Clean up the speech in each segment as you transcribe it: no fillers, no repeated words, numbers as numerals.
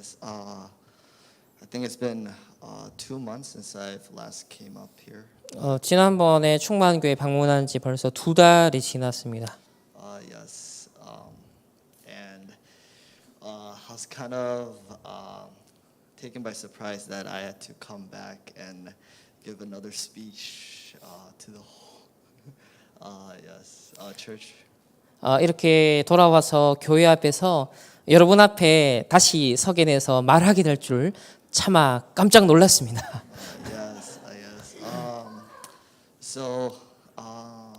Yes. I think it's been 2 months since I've last came up here. 지난번에 충만교회 방문한 지 벌써 2달이 지났습니다. Yes. And I was kind of taken by surprise that I had to come back and give another speech to the whole church. 이렇게 돌아와서 교회 앞에서 여러분 앞에 다시 서게 돼서 말하게 될 줄 차마 깜짝 놀랐습니다. Yes. So I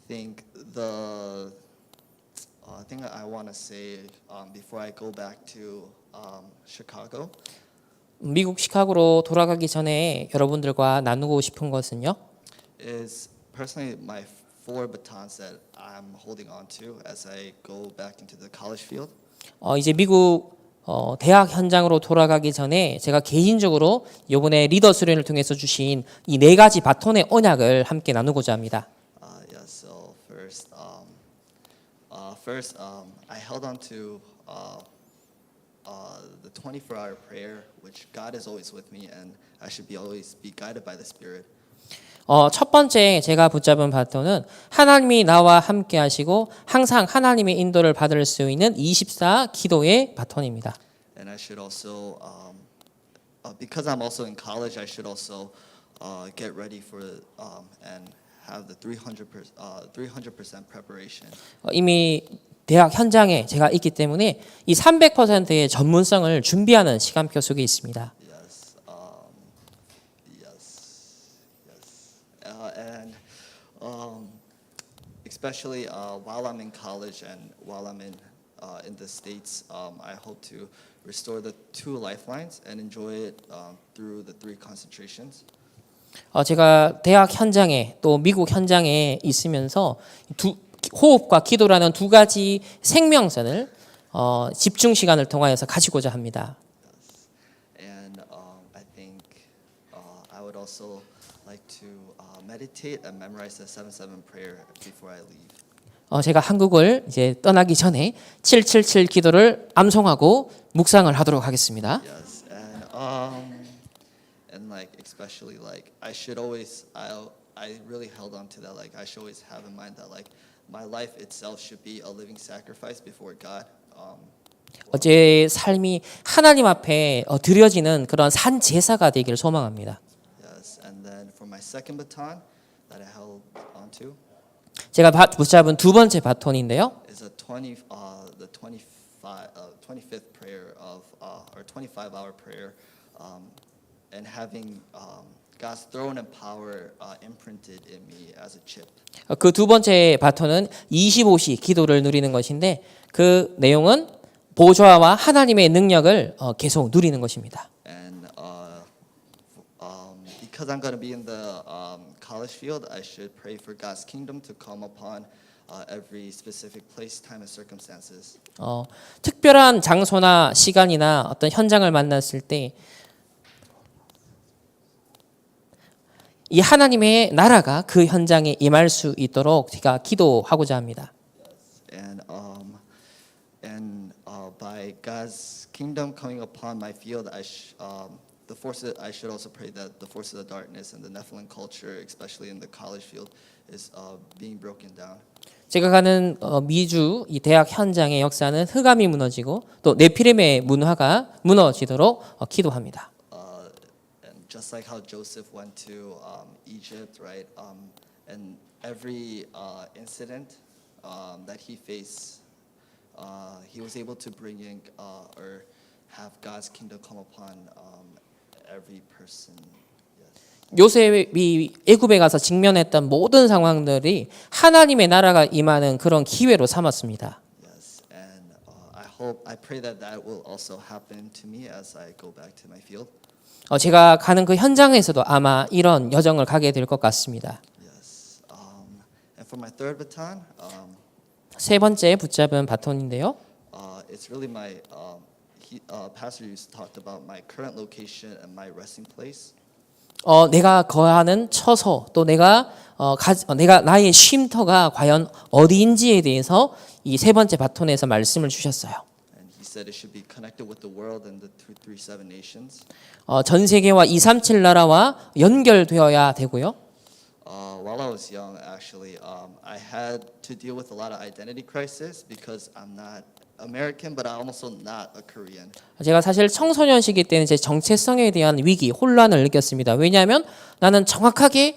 think the thing I want to say before I go back to Chicago 미국 시카고로 돌아가기 전에 여러분들과 나누고 싶은 것은요. is personally my 4 batons that I'm holding on to as I go back into the college field. 이제 미국 대학 현장으로 돌아가기 전에 제가 개인적으로 이번에 리더 수련을 통해서 주신 이 4가지 바톤의 언약을 함께 나누고자 합니다. So first, I held on to the 24-hour prayer, which God is always with me, and I should always be guided by the Spirit. 첫 번째 제가 붙잡은 바톤은 하나님이 나와 함께 하시고 항상 하나님의 인도를 받을 수 있는 24 기도의 바톤입니다. And I should also, because I'm also in college, I should also get ready for and have the 300% preparation. 이미 대학 현장에 제가 있기 때문에 이 300%의 전문성을 준비하는 시간표 속에 있습니다. And especially while I'm in college and while I'm in the States, I hope to restore the 2 lifelines and enjoy it through the 3 concentrations. 제가 대학 현장에 또 미국 현장에 있으면서 호흡과 기도라는 2가지 생명선을 집중 시간을 통하여서 가지고자 합니다. And I think I would also like to meditate and memorize the 7-7 prayer before I leave. 제가 한국을 이제 떠나기 전에 777 기도를 암송하고 묵상을 하도록 하겠습니다. Yes, and like especially like I really held on to that. Like I should always have in mind that like my life itself should be a living sacrifice before God. 제 삶이 하나님 앞에 드려지는 그런 산 제사가 되기를 소망합니다. Yes, and then for my second baton that I held onto 제가 붙잡은 2번째 바톤인데요. is the 25th prayer of or 25-hour prayer, and having God's throne and power imprinted in me as a chip. 그 2번째 바톤은 25시 기도를 누리는 것인데 그 내용은 보좌와 하나님의 능력을 계속 누리는 것입니다. And because I'm going to be in the college field, I should pray for God's kingdom to come upon every specific place, time, and circumstances. 특별한 장소나 시간이나 어떤 현장을 만났을 때 이 하나님의 나라가 그 현장에 임할 수 있도록 제가 기도하고자 합니다. And by God's kingdom coming upon my field, the forces. I should also pray that the forces of darkness and the Nephilim culture, especially in the college field, is being broken down. 제가 가는 미주 이 대학 현장의 역사는 흑암이 무너지고 또 네피림의 문화가 무너지도록 기도합니다. And just like how Joseph went to Egypt, right? And every incident that he faced, he was able to bring in or have God's kingdom come upon every person. 요셉이 애굽에 가서 직면했던 모든 상황들이 하나님의 나라가 임하는 그런 기회로 삼았습니다. Yes, and I pray that will also happen to me as I go back to my field. 제가 가는 그 현장에서도 아마 이런 여정을 가게 될 것 같습니다. Yes, and for my third baton, 3번째 붙잡은 바톤인데요. it's really my pastor used to talk about my current location and my resting place. 내가 거하는 처소 또 내가 나의 쉼터가 과연 어디인지에 대해서 이 3번째 바톤에서 말씀을 주셨어요. And he said it should be connected with the world and the 237 nations. 전 세계와 237 나라와 연결되어야 되고요. While I was young, actually, I had to deal with a lot of identity crisis because I'm not American, but I'm also not a Korean. 제가 사실 청소년 시기 때는 제 정체성에 대한 위기, 혼란을 느꼈습니다. 왜냐하면 나는 정확하게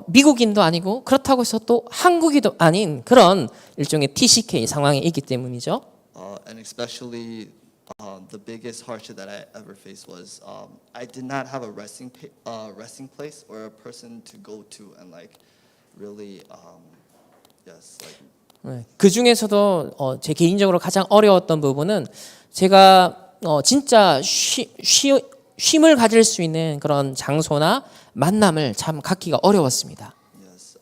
미국인도 아니고 그렇다고 해서 또 한국인도 아닌 그런 일종의 TCK 상황에 있기 때문이죠. And especially the biggest hardship that I ever faced was I did not have a resting place or a person to go to and like really yes like 네, 그 중에서도 제 개인적으로 가장 어려웠던 부분은 제가 진짜 쉼을 가질 수 있는 그런 장소나 만남을 참 갖기가 어려웠습니다. yes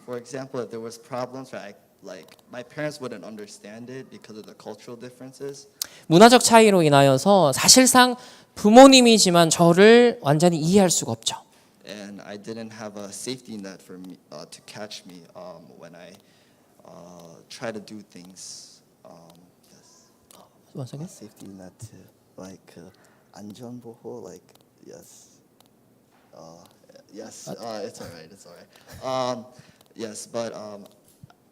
for example if there was problems where I like my parents wouldn't understand it because of the cultural differences. 문화적 차이로 인하여서 사실상 부모님이지만 저를 완전히 이해할 수가 없죠. And I didn't have a safety net for me to catch me when I try to do things. Yes. One second. Safety net to like 안전보호 like yes. Yes. It's all right. It's all right. Yes, but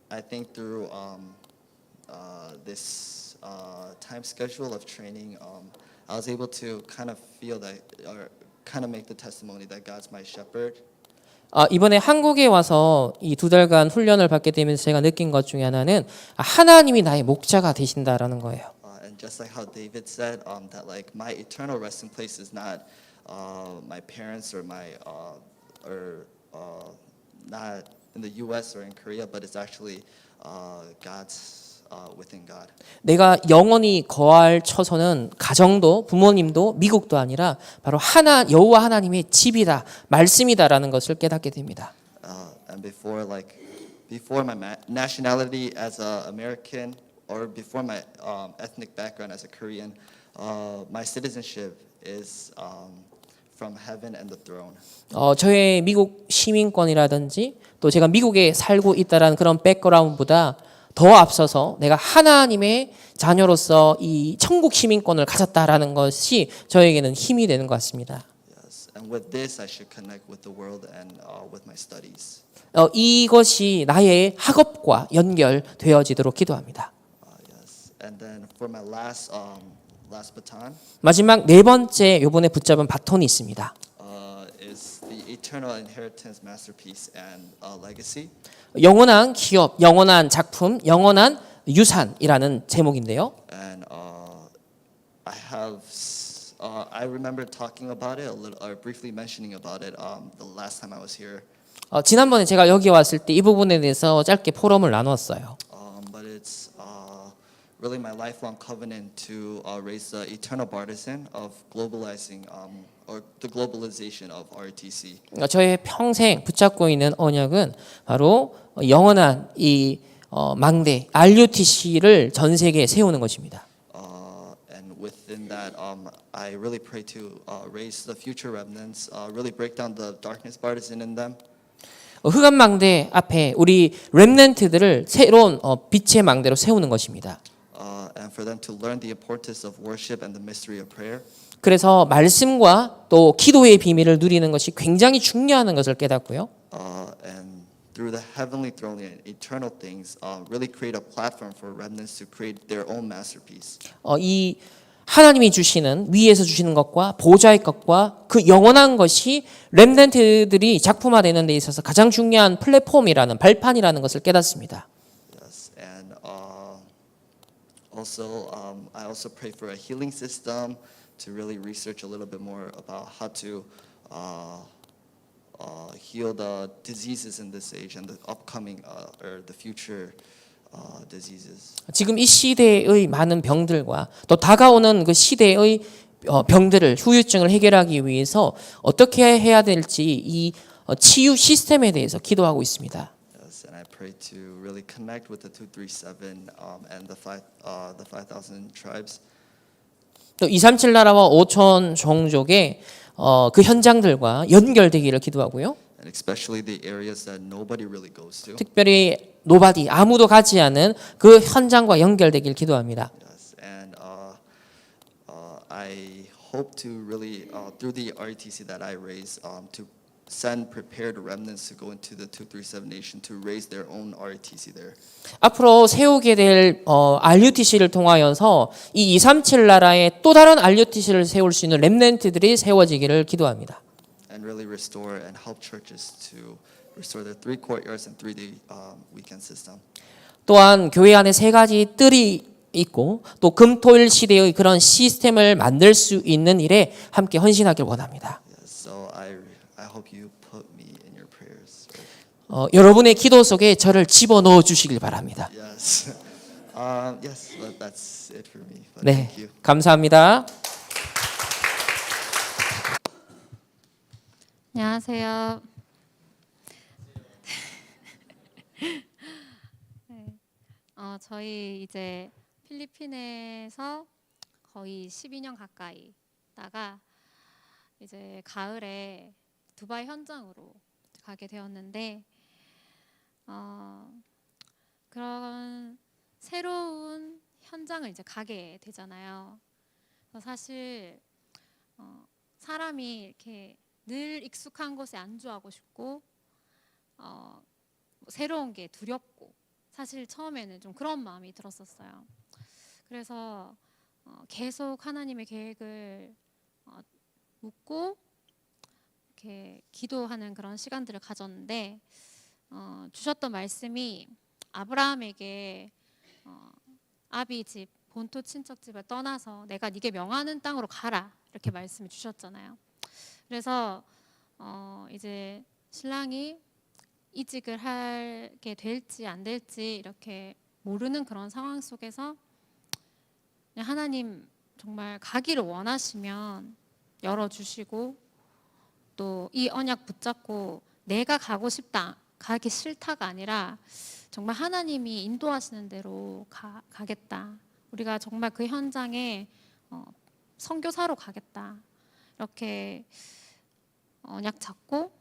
I think through this time schedule of training, I was able to kind of feel that, or kind of make the testimony that God's my shepherd. 이번에 한국에 와서 이 2달간 훈련을 받게 되면서 제가 느낀 것 중에 하나는 하나님이 나의 목자가 되신다라는 거예요. And just like how David said, that like my eternal resting place is not my parents or my not in the U.S. or in Korea, but it's actually God's within God. 내가 영원히 거할 처소는 가정도 부모님도 미국도 아니라 바로 여호와 하나님의 집이다, 말씀이다라는 것을 깨닫게 됩니다. And before my nationality as an American or before my ethnic background as a Korean, my citizenship is from heaven and the throne. 저의 미국 시민권이라든지 또 제가 미국에 살고 있다라는 그런 백그라운드보다 더 앞서서 내가 하나님의 자녀로서 이 천국 시민권을 가졌다라는 것이 저에게는 힘이 되는 것 같습니다. Yes, and with this, I should connect with the world and with my studies. 이것이 나의 학업과 연결되어지도록 기도합니다. Yes, and then for my last baton 마지막 네 번째 요번에 붙잡은 바톤이 있습니다. is the eternal inheritance, masterpiece, and legacy. 영원한 기업, 영원한 작품, 영원한 유산이라는 제목인데요. And I remember talking about it a little, or briefly mentioning about it the last time I was here. 지난번에 제가 여기 왔을 때 이 부분에 대해서 짧게 포럼을 나누었어요. But it's really my lifelong covenant to raise the eternal partisan of globalizing or the globalization of ROTC. 저의 평생 붙잡고 있는 언약은 바로 영원한 이 망대 RUTC를 전 세계에 세우는 것입니다. And within that, I really pray to raise the future remnants, really break down the darkness partisan in them. 흑암 망대 앞에 우리 렘넌트들을 새로운 빛의 망대로 세우는 것입니다. And for them to learn the importance of worship and the mystery of prayer. 그래서 말씀과 또 기도의 비밀을 누리는 것이 굉장히 중요한 것을 깨닫고요. And through the heavenly throne and eternal things, really create a platform for remnants to create their own masterpiece. 이 하나님이 주시는 위에서 주시는 것과 보좌의 것과 그 영원한 것이 렘넌트들이 작품화되는 데 있어서 가장 중요한 플랫폼이라는 발판이라는 것을 깨닫습니다. Yes, and also I also pray for a healing system to really research a little bit more about how to heal the diseases in this age and the upcoming or the future diseases. 지금 이 시대의 많은 병들과 또 다가오는 그 시대의 병들을 후유증을 해결하기 위해서 어떻게 해야 될지 이 치유 시스템에 대해서 기도하고 있습니다. Yes, and I pray to really connect with the 237 and the 5,000 tribes. 또 237 나라와 5천 종족의 그 현장들과 연결되기를 기도하고요. And especially the areas that nobody really goes to. 특별히 아무도 가지 않은 그 현장과 연결되기를 기도합니다. Yes, and I hope to really, through the RTC that I raise, to send prepared remnants to go into the 237 nation to raise their own RTC there. 앞으로 세우게 될 RUTC를 통하여서 이 237 나라에 또 다른 RUTC를 세울 수 있는 렘넌트들이 세워지기를 기도합니다. And really restore and help churches to restore their 3 courtyards and 3-day weekend system. 또한 교회 안에 3가지 뜰이 있고 또 금토일 시대의 그런 시스템을 만들 수 있는 일에 함께 헌신하길 원합니다. Yes, so I hope you put me in your prayers. 여러분의 기도 속에 저를 집어넣어 주시길 바랍니다. Yes. Yes, but that's it for me. But 네, thank you. 감사합니다. 안녕하세요. 네. 저희 이제 필리핀에서 거의 12년 가까이 있다가 이제 가을에 두바이 현장으로 가게 되었는데 그런 새로운 현장을 이제 가게 되잖아요. 그래서 사실 사람이 이렇게 늘 익숙한 곳에 안주하고 싶고 새로운 게 두렵고 사실 처음에는 좀 그런 마음이 들었었어요. 그래서 계속 하나님의 계획을 묻고 이렇게 기도하는 그런 시간들을 가졌는데 주셨던 말씀이 아브라함에게 아비 집 본토 친척 집을 떠나서 내가 네게 명하는 땅으로 가라 이렇게 말씀을 주셨잖아요. 그래서 이제 신랑이 이직을 하게 될지 안 될지 이렇게 모르는 그런 상황 속에서 하나님 정말 가기를 원하시면 열어주시고 또 이 언약 붙잡고 내가 가고 싶다 가기 싫다가 아니라 정말 하나님이 인도하시는 대로 가겠다. 우리가 정말 그 현장에 선교사로 가겠다. 이렇게 언약 잡고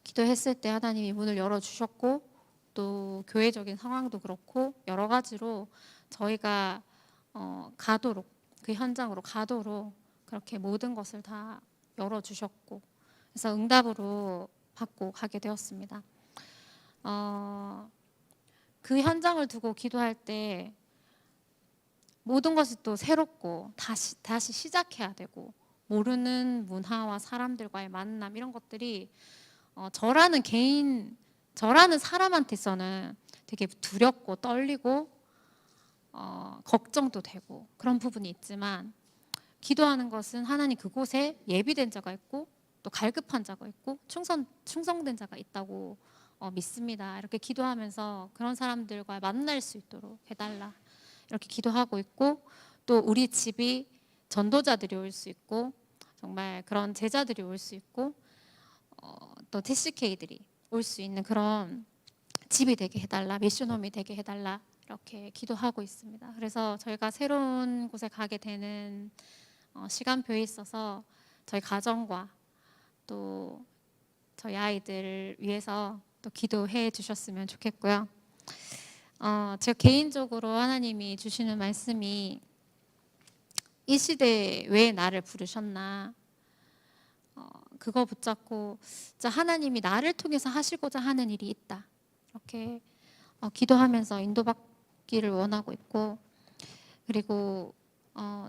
기도했을 때 하나님이 문을 열어주셨고 또 교회적인 상황도 그렇고 여러 가지로 저희가 가도록 그 현장으로 가도록 그렇게 모든 것을 다 열어주셨고 그래서 응답으로 받고 가게 되었습니다. 그 현장을 두고 기도할 때 모든 것이 또 새롭고 다시 시작해야 되고 모르는 문화와 사람들과의 만남 이런 것들이 저라는 사람한테서는 되게 두렵고 떨리고 걱정도 되고 그런 부분이 있지만 기도하는 것은 하나님 그곳에 예비된 자가 있고 또 갈급한 자가 있고 충성된 자가 있다고 믿습니다. 이렇게 기도하면서 그런 사람들과 만날 수 있도록 해달라 이렇게 기도하고 있고 또 우리 집이 전도자들이 올 수 있고 정말 그런 제자들이 올 수 있고 또 TCK들이 올 수 있는 그런 집이 되게 해달라 미션홈이 되게 해달라 이렇게 기도하고 있습니다. 그래서 저희가 새로운 곳에 가게 되는 시간표에 있어서 저희 가정과 또 저희 아이들을 위해서 또 기도해 주셨으면 좋겠고요. 제가 개인적으로 하나님이 주시는 말씀이 이 시대에 왜 나를 부르셨나 그거 붙잡고 진짜 하나님이 나를 통해서 하시고자 하는 일이 있다 이렇게 기도하면서 인도받기를 원하고 있고 그리고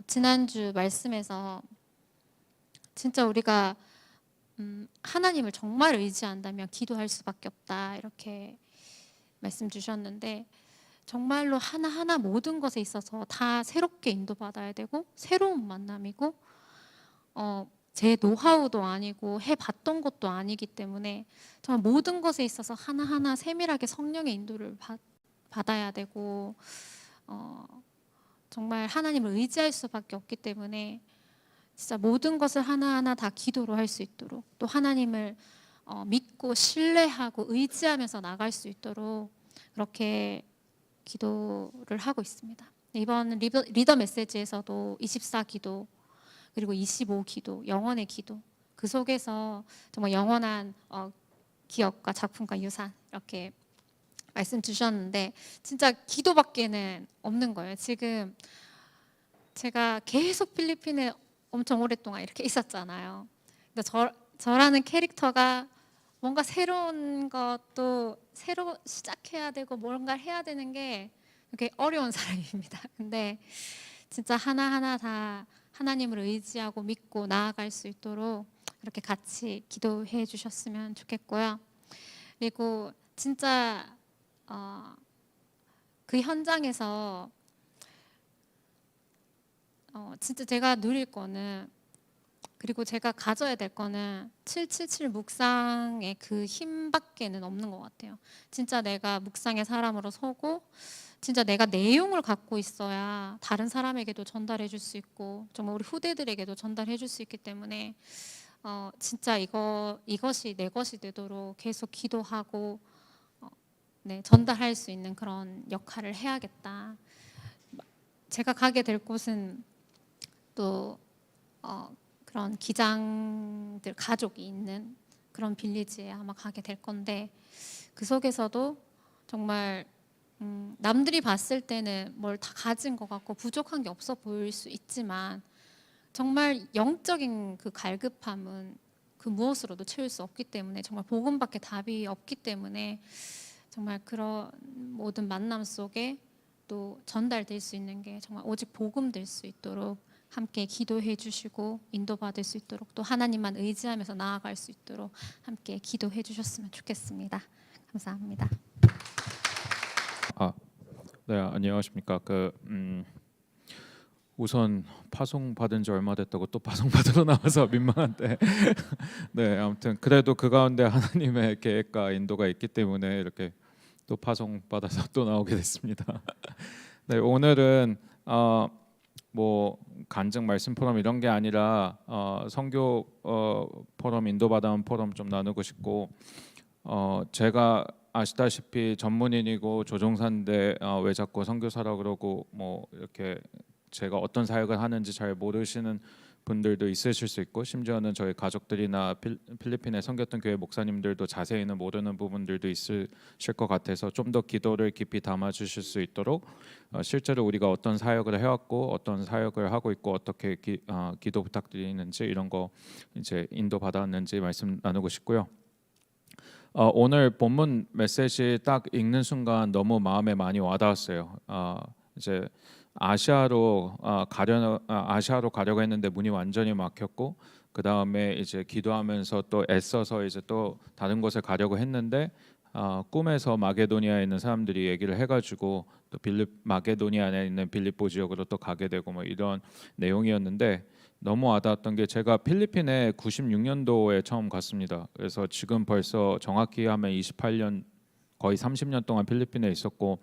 지난주 말씀에서 진짜 우리가 하나님을 정말 의지한다면 기도할 수밖에 없다 이렇게 말씀 주셨는데 정말로 하나하나 모든 것에 있어서 다 새롭게 인도받아야 되고 새로운 만남이고 제 노하우도 아니고 해봤던 것도 아니기 때문에 정말 모든 것에 있어서 하나하나 세밀하게 성령의 인도를 받아야 되고 정말 하나님을 의지할 수밖에 없기 때문에 진짜 모든 것을 하나하나 다 기도로 할 수 있도록 또 하나님을 믿고 신뢰하고 의지하면서 나갈 수 있도록 그렇게 기도를 하고 있습니다. 이번 리더 메시지에서도 24 기도 그리고 25 기도, 영원의 기도 그 속에서 정말 영원한 기억과 작품과 유산 이렇게 말씀 주셨는데 진짜 기도밖에는 없는 거예요. 지금 제가 계속 필리핀에 엄청 오랫동안 이렇게 있었잖아요. 그러니까 저라는 캐릭터가 뭔가 새로운 것도 새로 시작해야 되고 뭔가 해야 되는 게 되게 어려운 사람입니다. 근데 진짜 하나하나 다 하나님을 의지하고 믿고 나아갈 수 있도록 이렇게 같이 기도해 주셨으면 좋겠고요. 그리고 진짜 그 현장에서 진짜 제가 누릴 거는, 그리고 제가 가져야 될 거는 777 묵상의 그 힘밖에는 없는 것 같아요. 진짜 내가 묵상의 사람으로 서고 진짜 내가 내용을 갖고 있어야 다른 사람에게도 전달해 줄 수 있고 정말 우리 후대들에게도 전달해 줄 수 있기 때문에 진짜 이것이 내 것이 되도록 계속 기도하고 네, 전달할 수 있는 그런 역할을 해야겠다. 제가 가게 될 곳은 또 그런 기장들 가족이 있는 그런 빌리지에 아마 가게 될 건데, 그 속에서도 정말 남들이 봤을 때는 뭘 다 가진 것 같고 부족한 게 없어 보일 수 있지만 정말 영적인 그 갈급함은 그 무엇으로도 채울 수 없기 때문에, 정말 복음밖에 답이 없기 때문에 정말 그런 모든 만남 속에 또 전달될 수 있는 게 정말 오직 복음 될 수 있도록 함께 기도해 주시고 인도받을 수 있도록 또 하나님만 의지하면서 나아갈 수 있도록 함께 기도해 주셨으면 좋겠습니다. 감사합니다. 네, 안녕하십니까. 우선 파송 받은 지 얼마 됐다고 또 파송 받으러 나와서 민망한데 네, 아무튼 그래도 그 가운데 하나님의 계획과 인도가 있기 때문에 이렇게 또 파송 받아서 또 나오게 됐습니다. 네, 오늘은 뭐 간증 말씀 포럼 이런 게 아니라 선교 포럼 인도받아온 포럼 좀 나누고 싶고, 제가 아시다시피 전문인이고 조종사인데 왜 자꾸 선교사라 그러고 뭐 이렇게 제가 어떤 사역을 하는지 잘 모르시는 분들도 있으실 수 있고, 심지어는 저희 가족들이나 필리핀에 섬겼던 교회 목사님들도 자세히는 모르는 부분들도 있으실 것 같아서 좀 더 기도를 깊이 담아 주실 수 있도록 실제로 우리가 어떤 사역을 해왔고 어떤 사역을 하고 있고 어떻게 기도 부탁드리는지 이런 거 이제 인도 받았는지 말씀 나누고 싶고요. 오늘 본문 메시지 딱 읽는 순간 너무 마음에 많이 와닿았어요. 이제 아시아로 가려고 했는데 문이 완전히 막혔고, 그 다음에 이제 기도하면서 또 애써서 이제 또 다른 곳에 가려고 했는데 꿈에서 마게도니아에 있는 사람들이 얘기를 해가지고 또 마게도니아에 있는 빌립보 지역으로 또 가게 되고 뭐 이런 내용이었는데, 너무 와닿았던 게 제가 필리핀에 96년도에 처음 갔습니다. 그래서 지금 벌써 정확히 하면 28년 거의 30년 동안 필리핀에 있었고,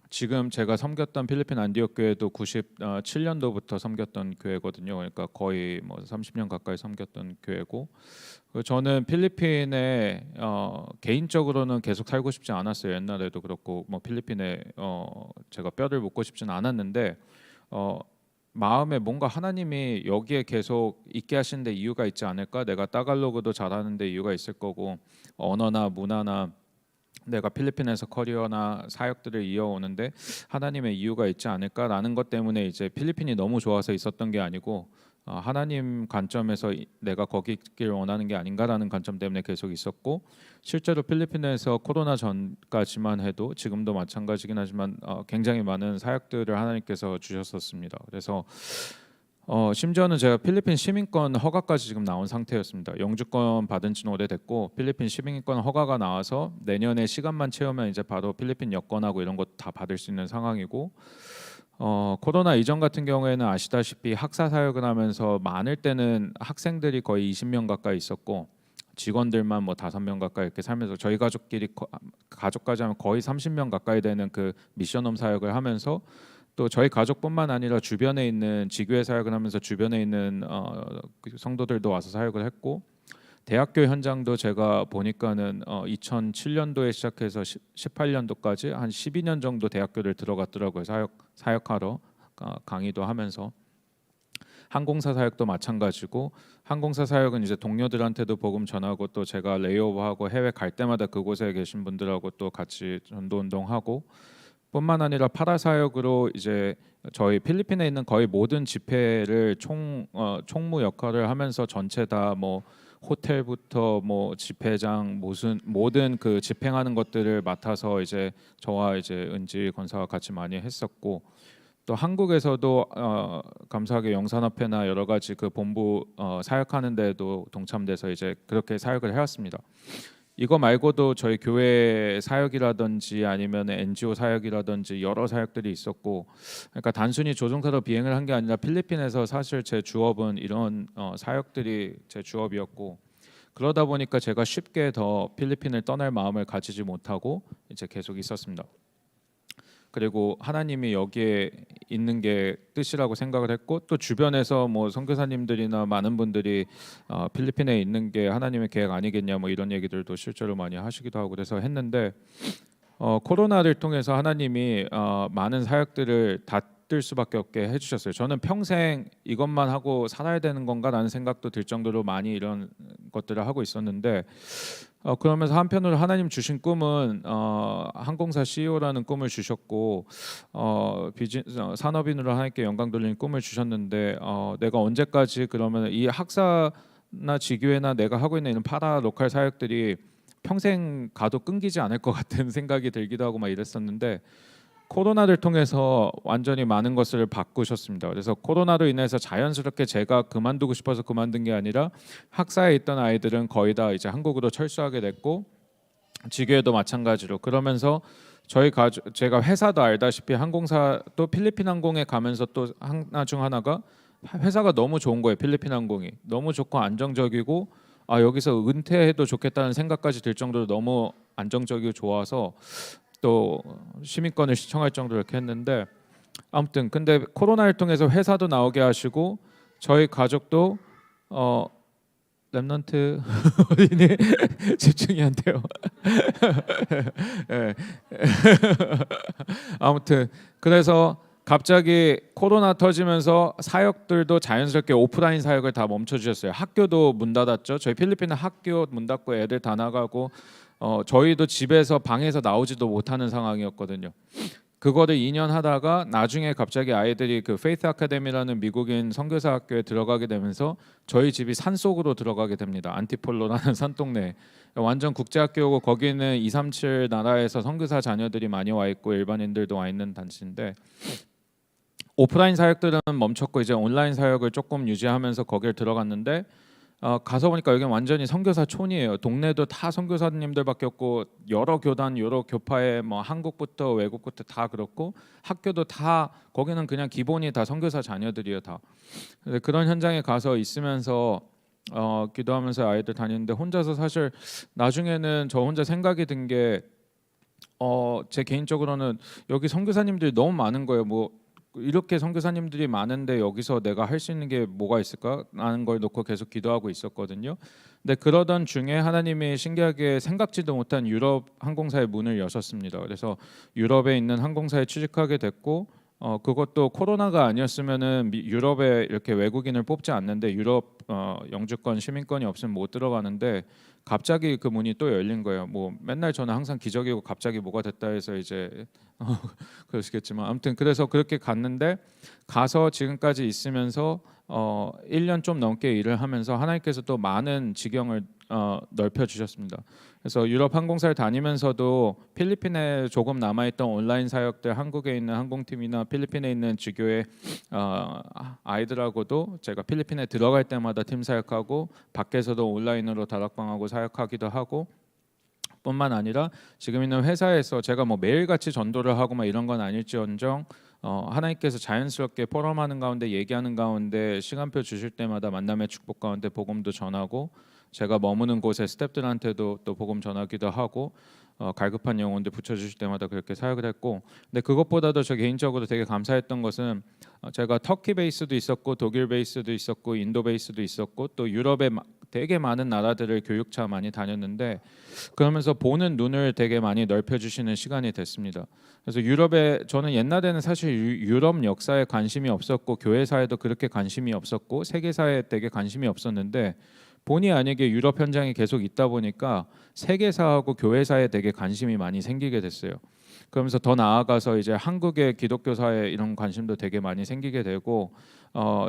지금 제가 섬겼던 필리핀 안디옥 교회도 97년도부터 섬겼던 교회거든요. 그러니까 거의 뭐 30년 가까이 섬겼던 교회고, 저는 필리핀에 개인적으로는 계속 살고 싶지 않았어요. 옛날에도 그렇고 뭐 필리핀에 제가 뼈를 묻고 싶지는 않았는데 마음에 뭔가 하나님이 여기에 계속 있게 하시는데 이유가 있지 않을까? 내가 따갈로그도 잘하는데 이유가 있을 거고, 언어나 문화나 내가 필리핀에서 커리어나 사역들을 이어오는데 하나님의 이유가 있지 않을까라는 것 때문에 이제 필리핀이 너무 좋아서 있었던 게 아니고 하나님 관점에서 내가 거기 있기를 원하는 게 아닌가라는 관점 때문에 계속 있었고, 실제로 필리핀에서 코로나 전까지만 해도 지금도 마찬가지긴 하지만 굉장히 많은 사역들을 하나님께서 주셨었습니다. 그래서 심지어는 제가 필리핀 시민권 허가까지 지금 나온 상태였습니다. 영주권 받은 지는 오래됐고 필리핀 시민권 허가가 나와서 내년에 시간만 채우면 이제 바로 필리핀 여권하고 이런 것 다 받을 수 있는 상황이고, 코로나 이전 같은 경우에는 아시다시피 학사 사역을 하면서 많을 때는 학생들이 거의 20명 가까이 있었고 직원들만 뭐 5명 가까이 이렇게 살면서 저희 가족까지 하면 거의 30명 가까이 되는 그 미션홈 사역을 하면서, 또 저희 가족뿐만 아니라 주변에 있는 지교회 사역을 하면서 주변에 있는 성도들도 와서 사역을 했고, 대학교 현장도 제가 보니까는 2007년도에 시작해서 18년도까지 한 12년 정도 대학교를 들어갔더라고요. 사역하러 강의도 하면서. 항공사 사역도 마찬가지고, 항공사 사역은 이제 동료들한테도 복음 전하고 또 제가 레이오버하고 해외 갈 때마다 그곳에 계신 분들하고 또 같이 전도 운동하고, 뿐만 아니라 파라 사역으로 이제 저희 필리핀에 있는 거의 모든 집회를 총무 역할을 하면서 전체 다 뭐 호텔부터 뭐 집회장 무슨 모든 그 집행하는 것들을 맡아서 이제 저와 이제 은지 권사와 같이 많이 했었고, 또 한국에서도 감사하게 영산협회나 여러 가지 그 본부 사역하는 데도 동참돼서 이제 그렇게 사역을 해왔습니다. 이거 말고도 저희 교회 사역이라든지 아니면 NGO 사역이라든지 여러 사역들이 있었고, 그러니까 단순히 조종사로 비행을 한 게 아니라 필리핀에서 사실 제 주업은 이런 사역들이 제 주업이었고, 그러다 보니까 제가 쉽게 더 필리핀을 떠날 마음을 가지지 못하고 이제 계속 있었습니다. 그리고 하나님이 여기에 있는 게 뜻이라고 생각을 했고, 또 주변에서 뭐 선교사님들이나 많은 분들이 필리핀에 있는 게 하나님의 계획 아니겠냐 뭐 이런 얘기들도 실제로 많이 하시기도 하고 그래서 했는데, 코로나를 통해서 하나님이 많은 사역들을 닫을 수밖에 없게 해주셨어요. 저는 평생 이것만 하고 살아야 되는 건가라는 생각도 들 정도로 많이 이런 것들을 하고 있었는데, 그러면서 한편으로 하나님 주신 꿈은 항공사 CEO라는 꿈을 주셨고, 산업인으로 하나님께 영광 돌리는 꿈을 주셨는데, 내가 언제까지 그러면 이 학사나 지교회나 내가 하고 있는 이런 파라 로컬 사역들이 평생 가도 끊기지 않을 것 같은 생각이 들기도 하고 막 이랬었는데, 코로나를 통해서 완전히 많은 것을 바꾸셨습니다. 그래서 코로나로 인해서 자연스럽게 제가 그만두고 싶어서 그만둔 게 아니라 학사에 있던 아이들은 거의 다 이제 한국으로 철수하게 됐고, 지교회도 마찬가지로. 그러면서 저희 가족, 제가 회사도 알다시피 항공사 또 필리핀 항공에 가면서 또 하나 중 하나가 회사가 너무 좋은 거예요. 필리핀 항공이 너무 좋고 안정적이고, 여기서 은퇴해도 좋겠다는 생각까지 들 정도로 너무 안정적이고 좋아서 또 시민권을 시청할 정도로 이렇게 했는데, 아무튼 근데 코로나를 통해서 회사도 나오게 하시고 저희 가족도 랩넌트 어린이 집중이 안 돼요. 예. 아무튼 그래서 갑자기 코로나 터지면서 사역들도 자연스럽게 오프라인 사역을 다 멈춰주셨어요. 학교도 문 닫았죠. 저희 필리핀은 학교 문 닫고 애들 다 나가고, 저희도 집에서 방에서 나오지도 못하는 상황이었거든요. 그거를 2년 하다가 나중에 갑자기 아이들이 그 페이스 아카데미라는 미국인 선교사 학교에 들어가게 되면서 저희 집이 산 속으로 들어가게 됩니다. 안티폴로라는 산동네. 완전 국제학교고 거기는 237 나라에서 선교사 자녀들이 많이 와 있고 일반인들도 와 있는 단체인데, 오프라인 사역들은 멈췄고 이제 온라인 사역을 조금 유지하면서 거기를 들어갔는데, 가서 보니까 여기는 완전히 선교사촌이에요. 동네도 다 선교사님들밖에 없고, 여러 교단 여러 교파에 뭐 한국부터 외국부터 다 그렇고, 학교도 다 거기는 그냥 기본이 다 선교사 자녀들이에요 다. 그런 현장에 가서 있으면서 기도하면서 아이들 다니는데, 혼자서 사실 나중에는 저 혼자 생각이 든 게, 제 개인적으로는 여기 선교사님들이 너무 많은 거예요. 뭐 이렇게 선교사님들이 많은데 여기서 내가 할 수 있는 게 뭐가 있을까라는 걸 놓고 계속 기도하고 있었거든요. 근데 그러던 중에 하나님이 신기하게 생각지도 못한 유럽 항공사의 문을 여셨습니다. 그래서 유럽에 있는 항공사에 취직하게 됐고, 그것도 코로나가 아니었으면은 유럽에 이렇게 외국인을 뽑지 않는데, 유럽 영주권 시민권이 없으면 못 들어가는데 갑자기 그 문이 또 열린 거예요. 뭐 맨날 저는 항상 기적이고 갑자기 뭐가 됐다 해서 이제 그러시겠지만, 아무튼 그래서 그렇게 갔는데, 가서 지금까지 있으면서 1년 좀 넘게 일을 하면서 하나님께서 또 많은 지경을 넓혀 주셨습니다. 그래서 유럽 항공사를 다니면서도 필리핀에 조금 남아있던 온라인 사역들, 한국에 있는 항공팀이나 필리핀에 있는 지교회 아이들하고도 제가 필리핀에 들어갈 때마다 팀 사역하고, 밖에서도 온라인으로 다락방하고 사역하기도 하고, 뿐만 아니라 지금 있는 회사에서 제가 뭐 매일같이 전도를 하고 막 이런 건 아닐지언정, 하나님께서 자연스럽게 포럼하는 가운데 얘기하는 가운데 시간표 주실 때마다 만남의 축복 가운데 복음도 전하고, 제가 머무는 곳의 스태프들한테도 또 복음 전하기도 하고, 갈급한 영혼들 붙여주실 때마다 그렇게 사역을 했고, 근데 그것보다도 저 개인적으로 되게 감사했던 것은, 제가 터키 베이스도 있었고 독일 베이스도 있었고 인도 베이스도 있었고, 또 유럽에 되게 많은 나라들을 교육차 많이 다녔는데, 그러면서 보는 눈을 되게 많이 넓혀주시는 시간이 됐습니다. 그래서 유럽에, 저는 옛날에는 사실 유럽 역사에 관심이 없었고 교회사에도 그렇게 관심이 없었고 세계사에 되게 관심이 없었는데, 본의 아니게 유럽 현장에 계속 있다 보니까 세계사하고 교회사에 되게 관심이 많이 생기게 됐어요. 그러면서 더 나아가서 이제 한국의 기독교 사회 이런 관심도 되게 많이 생기게 되고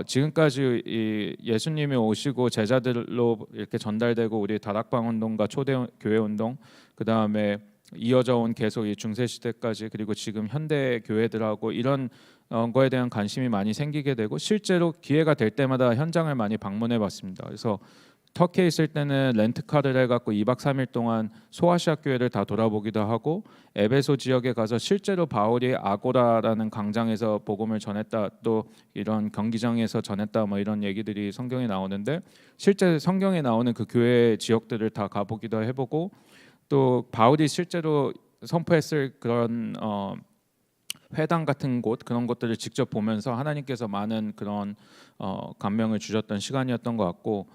지금까지 이 예수님이 오시고 제자들로 이렇게 전달되고 우리 다락방 운동과 초대 교회 운동 그다음에 이어져 온 계속 이 중세 시대까지 그리고 지금 현대 교회들하고 이런 거에 대한 관심이 많이 생기게 되고 실제로 기회가 될 때마다 현장을 많이 방문해 봤습니다. 그래서 터키에 있을 때는 렌트카를 해갖고 2박 3일 동안 소아시아 교회를 다 돌아보기도 하고 에베소 지역에 가서 실제로 바울이 아고라라는 광장에서 복음을 전했다 또 이런 경기장에서 전했다 뭐 이런 얘기들이 성경에 나오는데 실제 성경에 나오는 그 교회 지역들을 다 가보기도 해보고 또 바울이 실제로 선포했을 그런 회당 같은 곳 그런 것들을 직접 보면서 하나님께서 많은 그런 감명을 주셨던 시간이었던 것 같고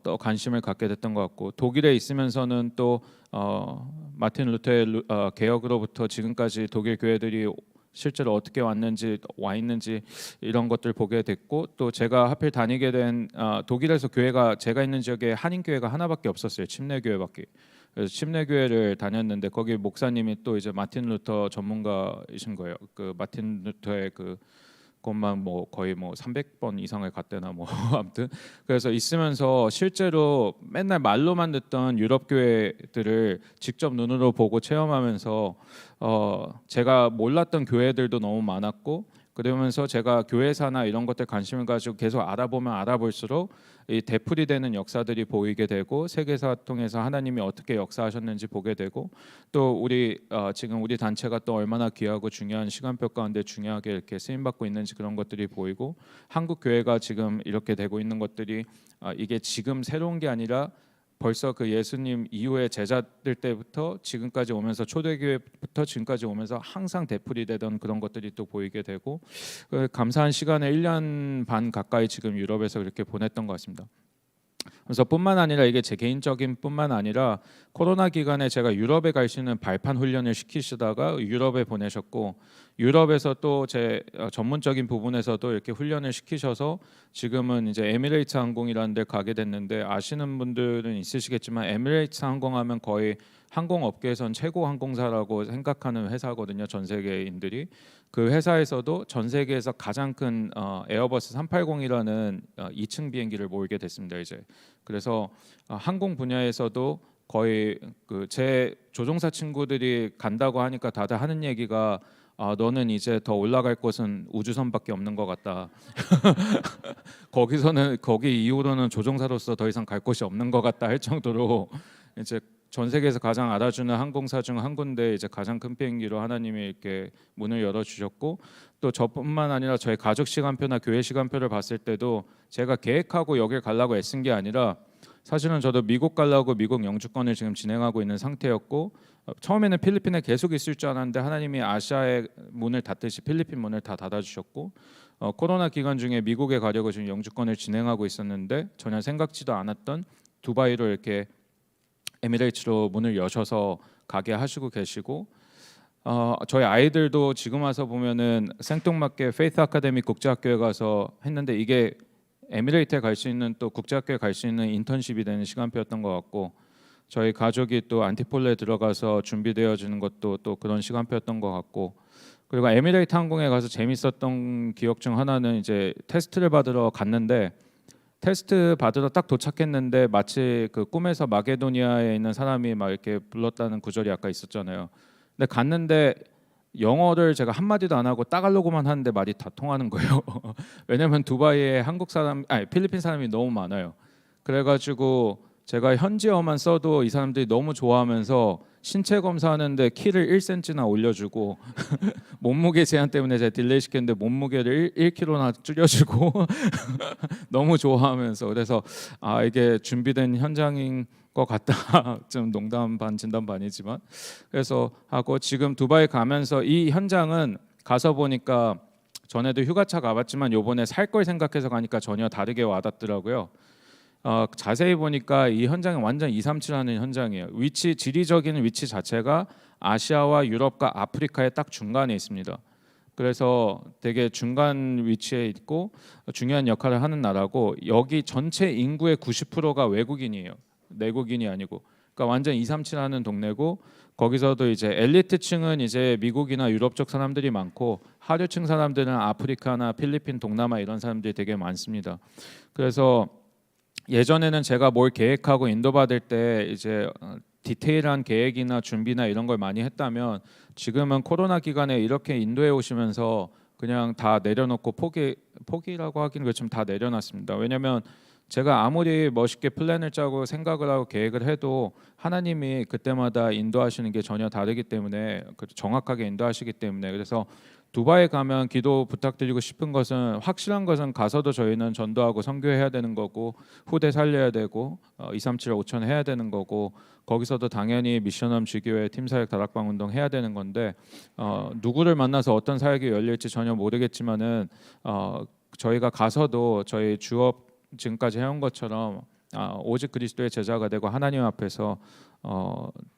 또 관심을 갖게 됐던 것 같고 독일에 있으면서는 또 마틴 루터의 개혁으로부터 지금까지 독일 교회들이 실제로 어떻게 왔는지 와 있는지 이런 것들 보게 됐고 또 제가 하필 다니게 된 독일에서 교회가 제가 있는 지역에 한인 교회가 하나밖에 없었어요. 침례 교회밖에. 그래서 침례 교회를 다녔는데 거기 목사님이 또 이제 마틴 루터 전문가이신 거예요. 그 마틴 루터의 그 것만 뭐 거의 뭐 300번 이상을 갔대나 뭐 아무튼 그래서 있으면서 실제로 맨날 말로만 듣던 유럽 교회들을 직접 눈으로 보고 체험하면서 제가 몰랐던 교회들도 너무 많았고 그러면서 제가 교회사나 이런 것들 관심을 가지고 계속 알아보면 알아볼수록 이 되풀이 되는 역사들이 보이게 되고 세계사 통해서 하나님이 어떻게 역사하셨는지 보게 되고 또 우리 지금 우리 단체가 또 얼마나 귀하고 중요한 시간표 가운데 중요하게 이렇게 쓰임 받고 있는지 그런 것들이 보이고 한국 교회가 지금 이렇게 되고 있는 것들이 이게 지금 새로운 게 아니라 벌써 그 예수님 이후의 제자들 때부터 지금까지 오면서 초대교회부터 지금까지 오면서 항상 되풀이 되던 그런 것들이 또 보이게 되고 감사한 시간을 1년 반 가까이 지금 유럽에서 그렇게 보냈던 것 같습니다. 그래서 뿐만 아니라 이게 제 개인적인 뿐만 아니라 코로나 기간에 제가 유럽에 갈 수 있는 발판 훈련을 시키시다가 유럽에 보내셨고 유럽에서 또 제 전문적인 부분에서도 이렇게 훈련을 시키셔서 지금은 이제 에미레이트 항공이라는 데 가게 됐는데 아시는 분들은 있으시겠지만 에미레이트 항공하면 거의 항공업계에선 최고 항공사라고 생각하는 회사거든요. 전 세계인들이 그 회사에서도 전 세계에서 가장 큰 에어버스 380이라는 2층 비행기를 몰게 됐습니다. 이제 그래서 항공 분야에서도 거의 그 제 조종사 친구들이 간다고 하니까 다들 하는 얘기가 너는 이제 더 올라갈 곳은 우주선밖에 없는 것 같다. 거기 이후로는 조종사로서 더 이상 갈 곳이 없는 것 같다 할 정도로 이제 전 세계에서 가장 알아주는 항공사 중 한 군데 이제 가장 큰 비행기로 하나님이 이렇게 문을 열어 주셨고 또 저뿐만 아니라 저희 가족 시간표나 교회 시간표를 봤을 때도 제가 계획하고 여길 가려고 애쓴 게 아니라 사실은 저도 미국 가려고 미국 영주권을 지금 진행하고 있는 상태였고 처음에는 필리핀에 계속 있을 줄 알았는데 하나님이 아시아의 문을 닫듯이 필리핀 문을 다 닫아주셨고 코로나 기간 중에 미국에 가려고 지금 영주권을 진행하고 있었는데 전혀 생각지도 않았던 두바이로 이렇게 에미레이츠로 문을 여셔서 가게 하시고 계시고 저희 아이들도 지금 와서 보면은 생뚱맞게 페이스 아카데미 국제학교에 가서 했는데 이게 에미레이트에 갈 수 있는 또 국제학교에 갈 수 있는 인턴십이 되는 시간표였던 것 같고 저희 가족이 또 안티폴레에 들어가서 준비되어지는 것도 또 그런 시간표였던 것 같고 그리고 에미레이트 항공에 가서 재밌었던 기억 중 하나는 이제 테스트를 받으러 갔는데 테스트 받으러 딱 도착했는데 마치 그 꿈에서 마게도니아에 있는 사람이 막 이렇게 불렀다는 구절이 아까 있었잖아요. 근데 갔는데 영어를 제가 한마디도 안 하고 따갈로그만 하는데 말이 다 통하는 거예요. 왜냐면 두바이에 필리핀 사람이 너무 많아요. 그래가지고 제가 현지어만 써도 이 사람들이 너무 좋아하면서 신체 검사하는데 키를 1cm나 올려주고 몸무게 제한 때문에 제가 딜레이 시켰는데 몸무게를 1kg나 줄여주고 너무 좋아하면서 그래서 이게 준비된 현장인 것 같다. 좀 농담 반 진담 반이지만 그래서 하고 지금 두바이 가면서 이 현장은 가서 보니까 전에도 휴가차 가봤지만 요번에 살 걸 생각해서 가니까 전혀 다르게 와닿더라고요. 자세히 보니까 이 현장이 완전 237하는 현장이에요. 지리적인 위치 자체가 아시아와 유럽과 아프리카의 딱 중간에 있습니다. 그래서 되게 중간 위치에 있고 중요한 역할을 하는 나라고 여기 전체 인구의 90%가 외국인이에요. 내국인이 아니고. 그러니까 완전 237하는 동네고 거기서도 이제 엘리트층은 이제 미국이나 유럽 쪽 사람들이 많고 하류층 사람들은 아프리카나 필리핀, 동남아 이런 사람들이 되게 많습니다. 그래서 예전에는 제가 뭘 계획하고 인도받을 때 이제 디테일한 계획이나 준비나 이런 걸 많이 했다면 지금은 코로나 기간에 이렇게 인도에 오시면서 그냥 다 내려놓고 포기라고 하기는 그렇지만 다 내려놨습니다. 왜냐하면 제가 아무리 멋있게 플랜을 짜고 생각을 하고 계획을 해도 하나님이 그때마다 인도하시는 게 전혀 다르기 때문에 정확하게 인도하시기 때문에 그래서 두바이 가면 기도 부탁드리고 싶은 것은 확실한 것은 가서도 저희는 전도하고 선교해야 되는 거고 후대 살려야 되고 237 5천 해야 되는 거고 거기서도 당연히 미션홈 주교회 팀사역 다락방 운동 해야 되는 건데 누구를 만나서 어떤 사역이 열릴지 전혀 모르겠지만은 저희가 가서도 저희 주업 지금까지 해온 것처럼 오직 그리스도의 제자가 되고 하나님 앞에서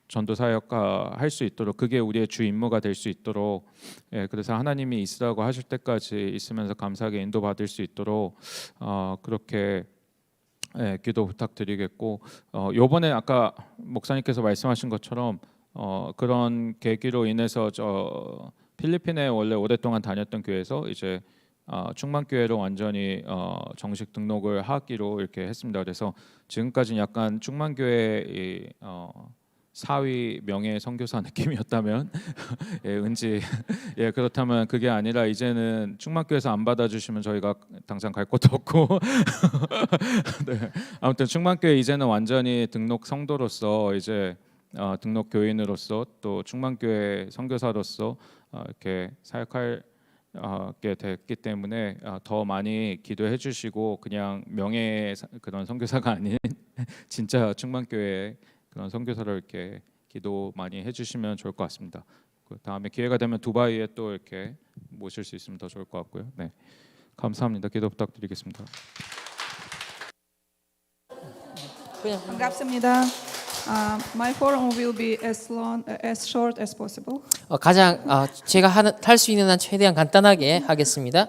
전도 사역과 할 수 있도록 그게 우리의 주 임무가 될 수 있도록 그래서 하나님이 있으라고 하실 때까지 있으면서 감사하게 인도받을 수 있도록 그렇게 기도 부탁드리겠고 요번에 아까 목사님께서 말씀하신 것처럼 그런 계기로 인해서 저 필리핀에 원래 오랫동안 다녔던 교회에서 이제 충만교회로 완전히 정식 등록을 하기로 이렇게 했습니다. 그래서 지금까지는 약간 충만교회 사위 명예 선교사 느낌이었다면 은지 그렇다면 그게 아니라 이제는 충만교회에서 안 받아주시면 저희가 당장 갈 곳도 없고 네. 아무튼 충만교회 이제는 완전히 등록 성도로서 이제 등록 교인으로서 또 충만교회 선교사로서 이렇게 사역할 게 됐기 때문에 더 많이 기도해 주시고 그냥 명예 그런 선교사가 아닌 진짜 충만교회 그런 선교사를 이렇게 기도 많이 해주시면 좋을 것 같습니다. 그 다음에 기회가 되면 두바이에 또 이렇게 모실 수 있으면 더 좋을 것 같고요. 네, 감사합니다. 기도 부탁드리겠습니다. 반갑습니다. My forum will be as short as possible. 가장 제가 할 수 있는 한 최대한 간단하게 하겠습니다.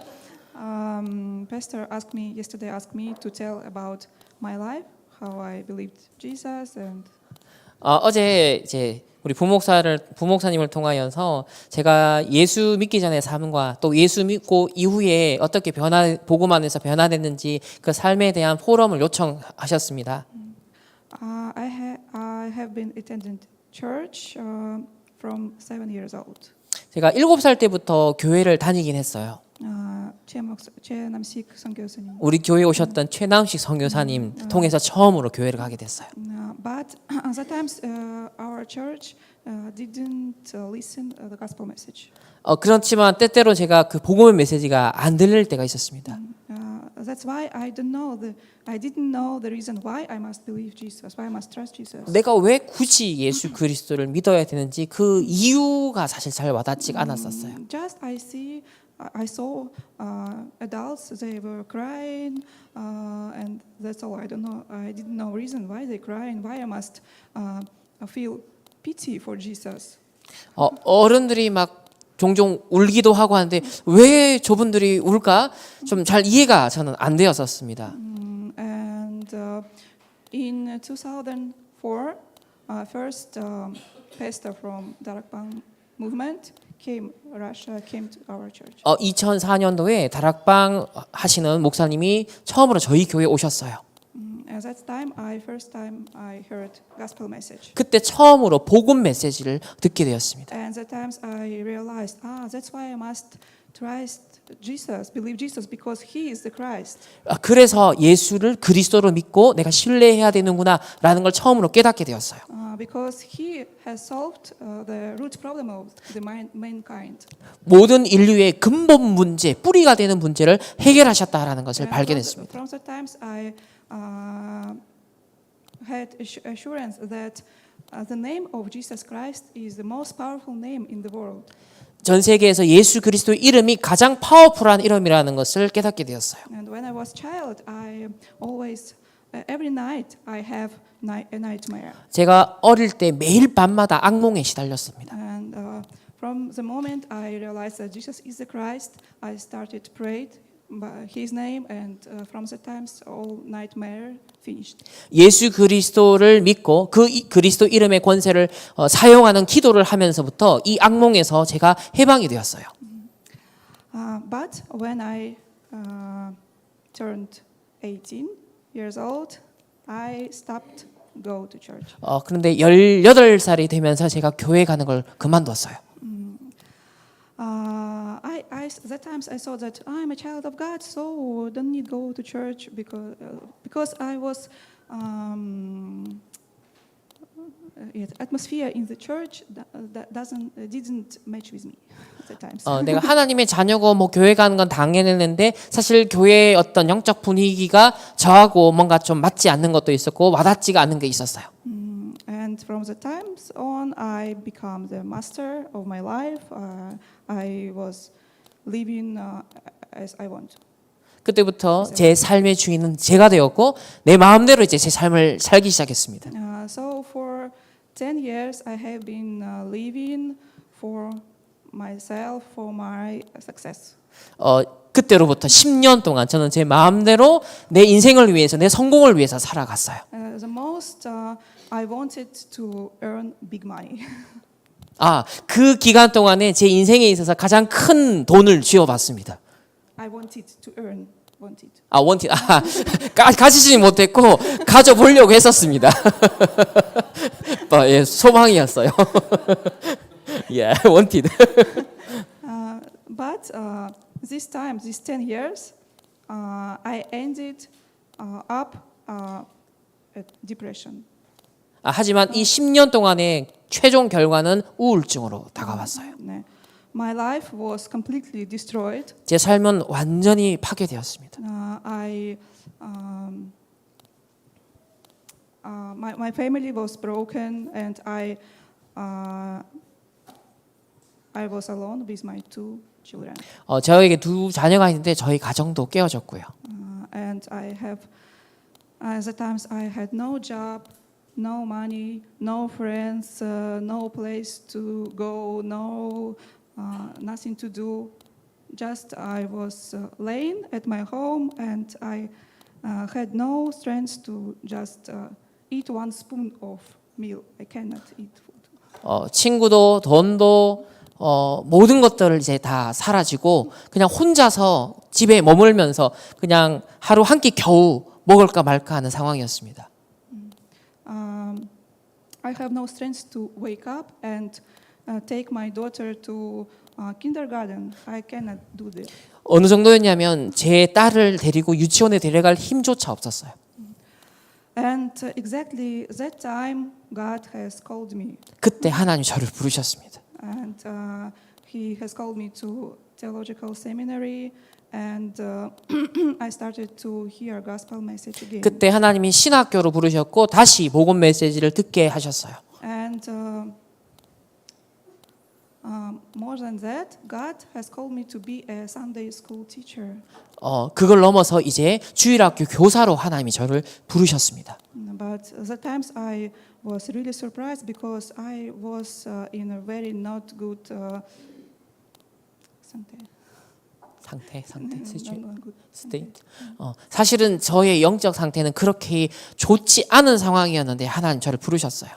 Pastor yesterday asked me to tell about my life, how I believed Jesus, and 어제 이제 우리 부목사님을 통하여서 제가 예수 믿기 전의 삶과 또 예수 믿고 이후에 어떻게 복음 안에서 변화됐는지 그 삶에 대한 포럼을 요청하셨습니다. I have been attending church from 7 years old. 제가 7살 때부터 교회를 다니긴 했어요. 최남식 선교사님. 우리 교회에 오셨던 최남식 선교사님 통해서 처음으로 교회를 가게 됐어요. But at times our church didn't listen the gospel message. 그렇지만 때때로 제가 그 복음의 메시지가 안 들릴 때가 있었습니다. That's why I didn't know the reason why I must believe Jesus, why I must trust Jesus. 내가 왜 굳이 예수 그리스도를 믿어야 되는지 그 이유가 사실 잘 와닿지가 않았었어요. Just I saw adults, they were crying, and that's all. I didn't know reason why they cry and why I must feel pity for Jesus. 어른들이 막 종종 울기도 하고 하는데 왜 저분들이 울까? 좀 잘 이해가 저는 안 되었었습니다. And in 2004, first pastor from Darakbang movement came to our church. 2004년도에 다락방 하시는 목사님이 처음으로 저희 교회에 오셨어요. At that time, first time I heard gospel message. 그때 처음으로 복음 메시지를 듣게 되었습니다. And at times I realized, that's why I must trust Jesus, believe Jesus, because He is the Christ. 그래서 예수를 그리스도로 믿고 내가 신뢰해야 되는구나라는 걸 처음으로 깨닫게 되었어요. Because He has solved the root problem of the mankind. 모든 인류의 근본 문제, 뿌리가 되는 문제를 해결하셨다라는 것을 발견했습니다. From the times I had assurance that the name of Jesus Christ is the most powerful name in the world. 전 세계에서 예수 그리스도의 이름이 가장 파워풀한 이름이라는 것을 깨닫게 되었어요. And when I was child, I always, every night, I have a nightmare. 제가 어릴 때 매일 밤마다 악몽에 시달렸습니다. And from the moment I realized that Jesus is the Christ, I started to pray by his name, and from that times all nightmare finished. 예수 그리스도를 믿고 그리스도 이름의 권세를 사용하는 기도를 하면서부터 이 악몽에서 제가 해방이 되었어요. But when I turned 18 years old, I stopped go to church. 그런데 18살이 되면서 제가 교회 가는 걸 그만뒀어요. That times I thought that I'm a child of God, so don't need go to church because I was atmosphere in the church that didn't match with me at the times. 내가 하나님의 자녀고 뭐 교회 가는 건 당연했는데 사실 교회의 어떤 영적 분위기가 저하고 뭔가 좀 맞지 않는 것도 있었고 와닿지가 않는 게 있었어요. And from the times on, I become the master of my life. I was living as I want. 그때부터 제 삶의 주인은 제가 되었고 내 마음대로 이제 제 삶을 살기 시작했습니다. So for 10 years, I have been living for myself, for my success. 그때로부터 10년 동안 저는 제 마음대로 내 인생을 위해서 내 성공을 위해서 살아갔어요. The most I wanted to earn big money. 그 기간 동안에 제 인생에 있어서 가장 큰 돈을 쥐어봤습니다. I wanted to earn. 원티드. 가지지 못했고 가져보려고 했었습니다. 예, 소망이었어요. 예, 원티드. But this time, these 10 years, I ended up at depression. 하지만 이 10년 동안의 최종 결과는 우울증으로 다가왔어요. 네. My life was completely destroyed. 제 삶은 완전히 파괴되었습니다. My family was broken, and I was alone with my 2 children. 저에게 2 자녀가 있는데 저희 가정도 깨어졌고요. And at the times I had no job, no money, no friends, no place to go, nothing to do. Just I was laying at my home, and I had no strength to just eat 1 spoon of meal. I cannot eat food. 친구도 돈도 모든 것들을 이제 다 사라지고 그냥 혼자서 집에 머물면서 그냥 하루 한 끼 겨우 먹을까 말까 하는 상황이었습니다. I have no strength to wake up and take my daughter to kindergarten. I cannot do that. 어느 정도였냐면 제 딸을 데리고 유치원에 데려갈 힘조차 없었어요. And exactly that time, God has called me. 그때 하나님 저를 부르셨습니다. And He has called me to theological seminary, and I started to hear gospel message again. 그때 하나님이 신학교로 부르셨고 다시 복음 메시지를 듣게 하셨어요. And more than that, God has called me to be a Sunday school teacher. 그걸 넘어서 이제 주일학교 교사로 하나님이 저를 부르셨습니다. But the times I was really surprised because I was in a very not good 상태, not good state. 사실은 저의 영적 상태는 그렇게 좋지 않은 상황이었는데 하나님 저를 부르셨어요.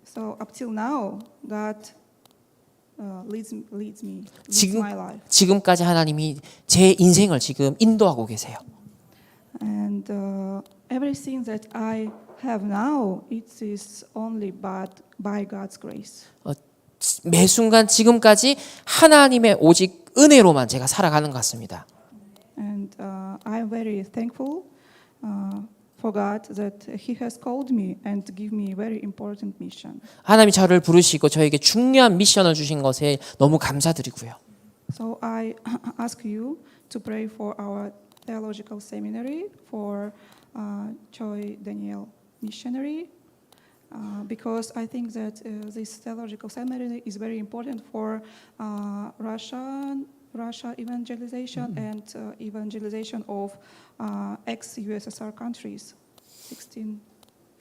So up till now, God leads me, leads my life. 지금까지 하나님이 제 인생을 지금 인도하고 계세요. And everything that I have now, it is only by God's grace. 매 순간 지금까지 하나님의 오직 은혜로만 제가 살아가는 것 같습니다. And I'm very thankful for God that He has called me and give me very important mission. 하나님이 저를 부르시고 저에게 중요한 미션을 주신 것에 너무 감사드리고요. So I ask you to pray for our theological seminary, for Choi Daniel missionary, because I think that this theological seminary is very important for Russia evangelization and evangelization of ex-USSR countries, 16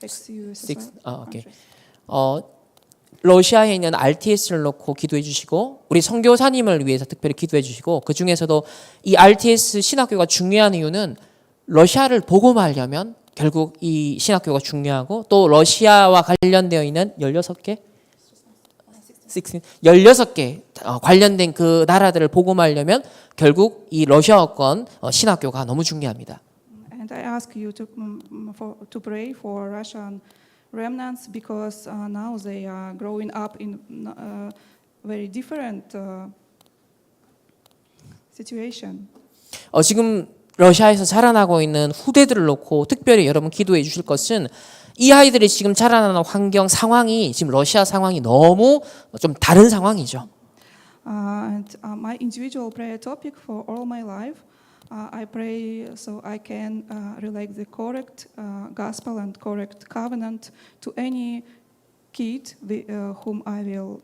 ex-USSR countries. 러시아에 있는 RTS를 놓고 기도해 주시고 우리 선교사님을 위해서 특별히 기도해 주시고 그 중에서도 이 RTS 신학교가 중요한 이유는 러시아를 복음하려면 결국 이 신학교가 중요하고 또 러시아와 관련되어 있는 16개? 16개 관련된 그 나라들을 복음하려면 결국 이 러시아어권 신학교가 너무 중요합니다. And I ask you to pray for Russian remnants because now they are growing up in very different situation. 지금 러시아에서 자라나고 있는 후대들을 놓고 특별히 여러분 기도해 주실 것은 이 아이들이 지금 자라나는 환경 상황이 지금 러시아 상황이 너무 좀 다른 상황이죠. And my individual prayer topic for all my life, I pray so I can relate the correct gospel and correct covenant to any kid whom I will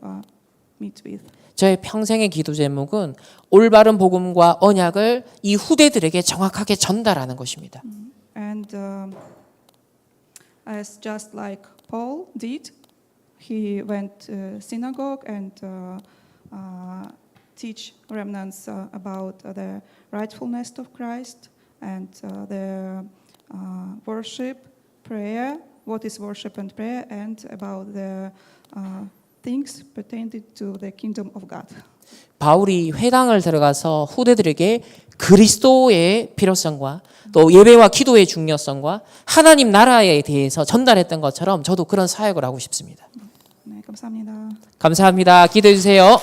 meet with. 저의 평생의 기도 제목은 올바른 복음과 언약을 이 후대들에게 정확하게 전달하는 것입니다. And as just like Paul did, he went to synagogue and teach remnants about the rightfulness of Christ and the worship, prayer, what is worship and prayer, and about the things pertaining to the kingdom of God. 바울이 회당을 들어가서 후대들에게 그리스도의 필요성과 또 예배와 기도의 중요성과 하나님 나라에 대해서 전달했던 것처럼 저도 그런 사역을 하고 싶습니다. 네, 감사합니다. 감사합니다. 기도해 주세요.